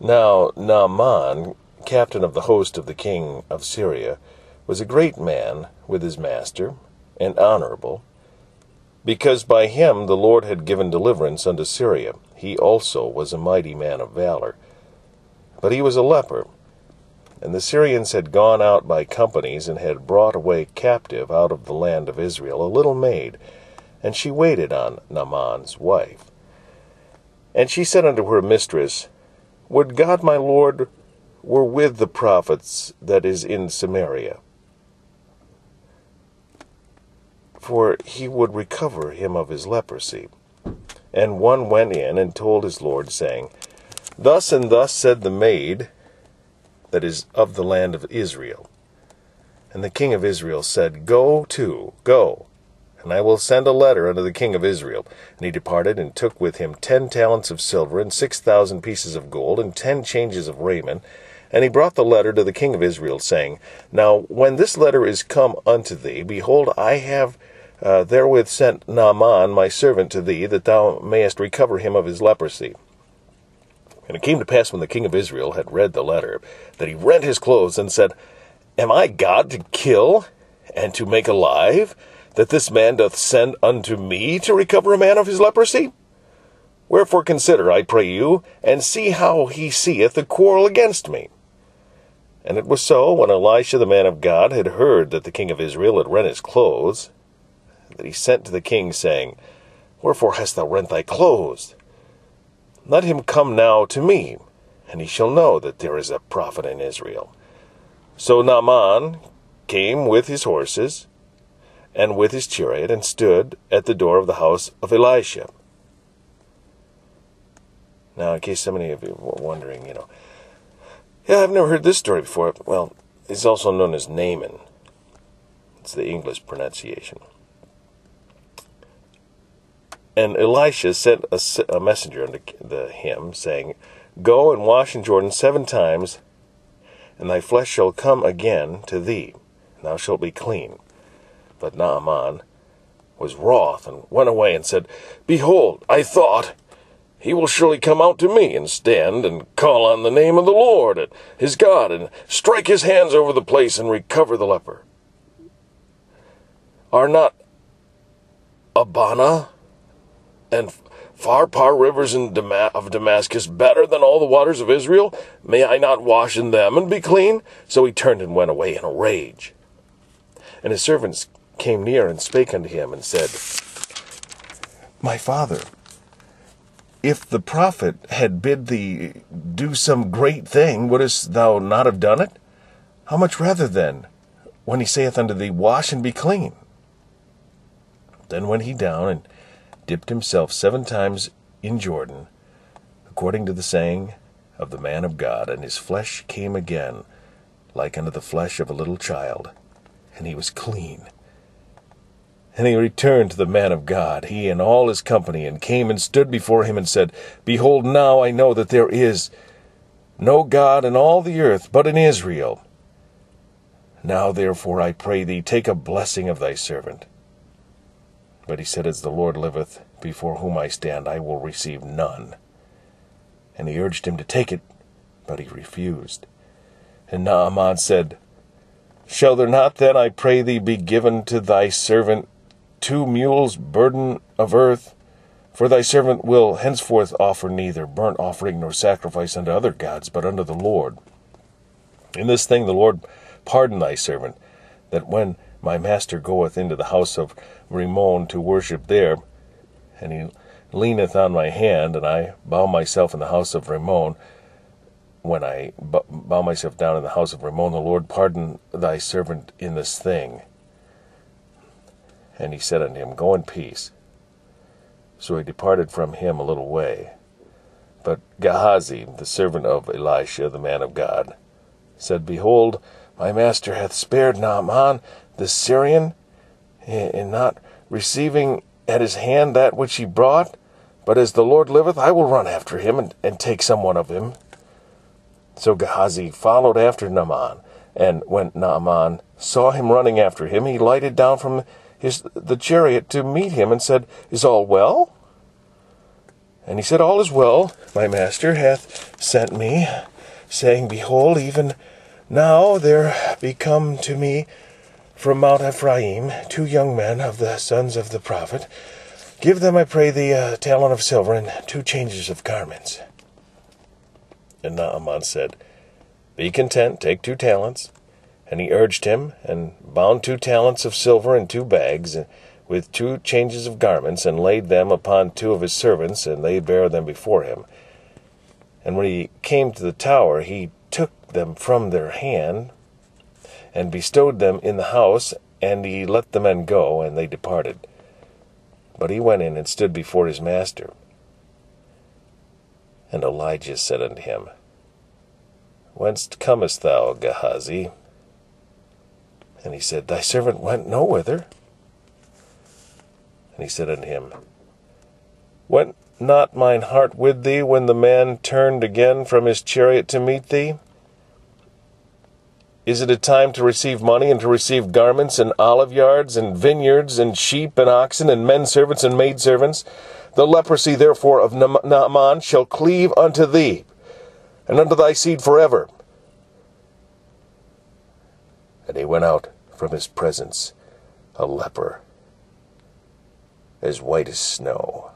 Now Naaman, captain of the host of the king of Syria, was a great man with his master, and honourable, because by him the Lord had given deliverance unto Syria. He also was a mighty man of valour. But he was a leper, and the Syrians had gone out by companies, and had brought away captive out of the land of Israel a little maid, and she waited on Naaman's wife. And she said unto her mistress, Would God my Lord were with the prophets that is in Samaria, for he would recover him of his leprosy. And one went in and told his lord, saying, Thus and thus said the maid that is of the land of Israel. And the king of Israel said, Go, and I will send a letter unto the king of Israel. And he departed, and took with him 10 talents of silver, and 6,000 pieces of gold, and 10 changes of raiment. And he brought the letter to the king of Israel, saying, Now when this letter is come unto thee, behold, I have therewith sent Naaman my servant to thee, that thou mayest recover him of his leprosy. And it came to pass, when the king of Israel had read the letter, that he rent his clothes, and said, Am I God to kill and to make alive, that this man doth send unto me to recover a man of his leprosy? Wherefore consider, I pray you, and see how he seeth the quarrel against me. And it was so, when Elisha the man of God had heard that the king of Israel had rent his clothes, that he sent to the king, saying, Wherefore hast thou rent thy clothes? Let him come now to me, and he shall know that there is a prophet in Israel. So Naaman came with his horses, and with his chariot, and stood at the door of the house of Elisha. Now, in case so many of you were wondering, yeah, I've never heard this story before. Well, he's also known as Naaman. It's the English pronunciation. And Elisha sent a messenger unto him, saying, Go and wash in Jordan 7 times, and thy flesh shall come again to thee, and thou shalt be clean. But Naaman was wroth, and went away, and said, Behold, I thought, he will surely come out to me, and stand, and call on the name of the Lord, and his God, and strike his hands over the place, and recover the leper. Are not Abana and Pharpar rivers of Damascus better than all the waters of Israel? May I not wash in them and be clean? So he turned and went away in a rage. And his servants came near and spake unto him, and said, My father, if the prophet had bid thee do some great thing, wouldest thou not have done it? How much rather then, when he saith unto thee, Wash and be clean? Then went he down, and dipped himself 7 times in Jordan, according to the saying of the man of God, and his flesh came again, like unto the flesh of a little child, and he was clean. And he returned to the man of God, he and all his company, and came and stood before him, and said, Behold, now I know that there is no God in all the earth but in Israel. Now therefore I pray thee, take a blessing of thy servant. But he said, As the Lord liveth, before whom I stand, I will receive none. And he urged him to take it, but he refused. And Naaman said, Shall there not then, I pray thee, be given to thy servant 2 mules burden of earth? For thy servant will henceforth offer neither burnt offering nor sacrifice unto other gods, but unto the Lord. In this thing the Lord pardon thy servant, that when my master goeth into the house of Raiment to worship there, and he leaneth on my hand, and I bow myself in the house of Raiment, when I bow myself down in the house of Raiment, the Lord pardon thy servant in this thing. And he said unto him, Go in peace. So he departed from him a little way. But Gehazi, the servant of Elisha, the man of God, said, Behold, my master hath spared Naaman the Syrian, in not receiving at his hand that which he brought. But as the Lord liveth, I will run after him, and take somewhat of him. So Gehazi followed after Naaman, and when Naaman saw him running after him, he lighted down from the chariot to meet him, and said, Is all well? And he said, All is well. My master hath sent me, saying, Behold, even now there be come to me from Mount Ephraim 2 young men of the sons of the prophet. Give them, I pray thee, a talent of silver and 2 changes of garments. And Naaman said, Be content, take 2 talents. And he urged him, and bound 2 talents of silver in 2 bags, with 2 changes of garments, and laid them upon 2 of his servants, and they bare them before him. And when he came to the tower, he took them from their hand, and bestowed them in the house, and he let the men go, and they departed. But he went in and stood before his master. And Elijah said unto him, Whence comest thou, Gehazi? And he said, Thy servant went no whither. And he said unto him, Went not mine heart with thee when the man turned again from his chariot to meet thee? Is it a time to receive money, and to receive garments, and olive yards, and vineyards, and sheep, and oxen, and men servants, and maid servants? The leprosy therefore of Naaman shall cleave unto thee, and unto thy seed forever. And he went out from his presence, a leper, as white as snow.